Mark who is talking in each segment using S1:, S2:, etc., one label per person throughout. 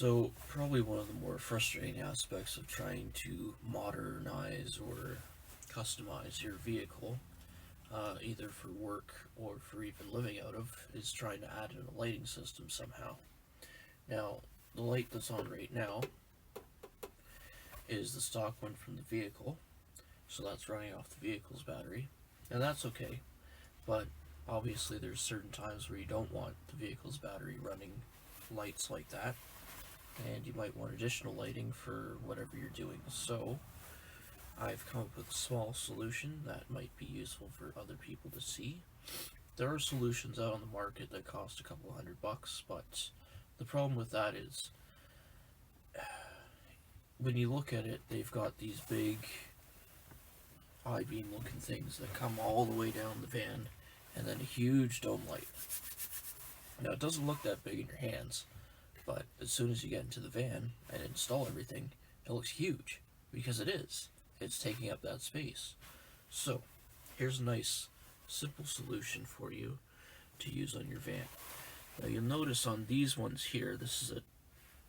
S1: So, probably one of the more frustrating aspects of trying to modernize or customize your vehicle, either for work or for even living out of, is trying to add in a lighting system somehow. Now, the light that's on right now is the stock one from the vehicle, so that's running off the vehicle's battery, and that's okay, but obviously there's certain times where you don't want the vehicle's battery running lights like that, and you might want additional lighting for whatever you're doing. So I've come up with a small solution that might be useful for other people to see. There are solutions out on the market that cost a couple $100, but the problem with that is when you look at it, they've got these big I-beam looking things that come all the way down the van, and then a huge dome light. Now, it doesn't look that big in your hands, but as soon as you get into the van and install everything, it looks huge, because it is. It's taking up that space. So, here's a nice, simple solution for you to use on your van. Now, you'll notice on these ones here, this is a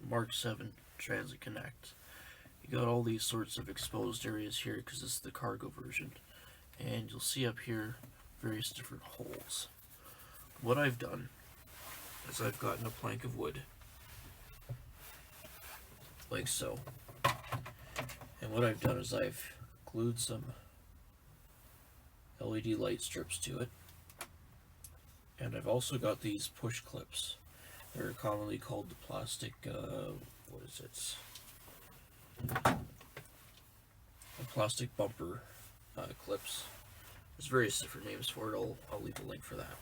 S1: Mk7 Transit Connect. You got all these sorts of exposed areas here because this is the cargo version. And you'll see up here various different holes. What I've done is I've gotten a plank of wood, like so. And what I've done is I've glued some LED light strips to it. And I've also got these push clips. They're commonly called the plastic, what is it? The plastic bumper clips. There's various different names for it. I'll leave a link for that.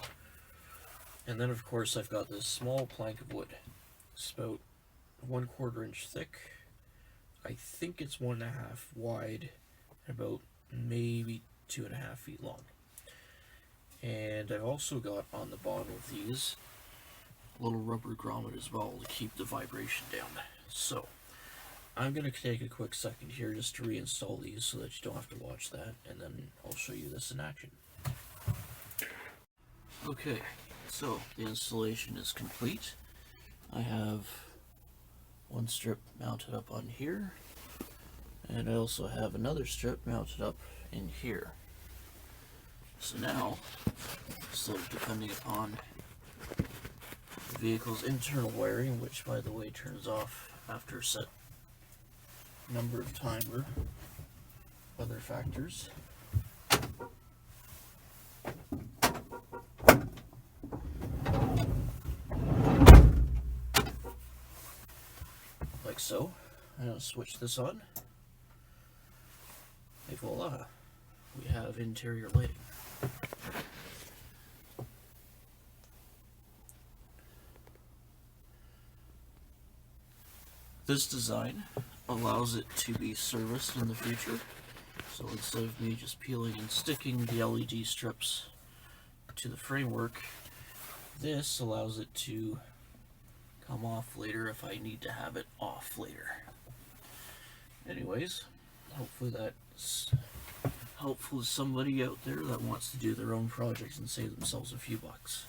S1: And then of course I've got this small plank of wood. It's about 1/4 inch thick. I think it's 1.5 wide and about maybe 2.5 feet long. And I've also got on the bottom of these a little rubber grommet as well to keep the vibration down. So I'm going to take a quick second here just to reinstall these so that you don't have to watch that, and then I'll show you this in action. Okay, so the installation is complete. I have one strip mounted up on here, and I also have another strip mounted up in here. So now, sort of depending upon the vehicle's internal wiring, which by the way turns off after a set number of time or other factors. Like so. I'm going to switch this on. Et voila, we have interior lighting. This design allows it to be serviced in the future. So instead of me just peeling and sticking the LED strips to the framework, this allows it to come off later if I need to have it off later. Anyways, hopefully that's helpful to somebody out there that wants to do their own projects and save themselves a few bucks.